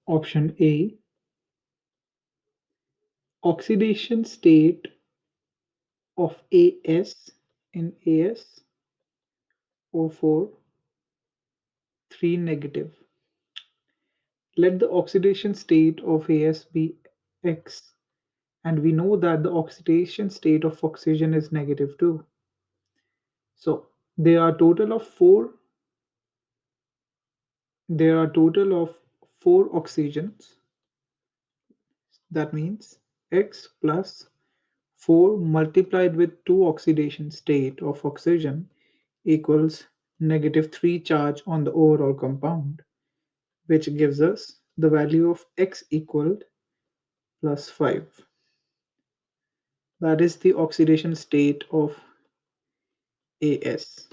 Option A, oxidation state of As in AsO4 3 negative. Let the oxidation state of As be X, and we know that the oxidation state of oxygen is negative too. So there are total of four oxygens. That means X plus 4 multiplied with 2 oxidation state of oxygen equals negative 3 charge on the overall compound, which gives us the value of X equaled plus 5. That is the oxidation state of As.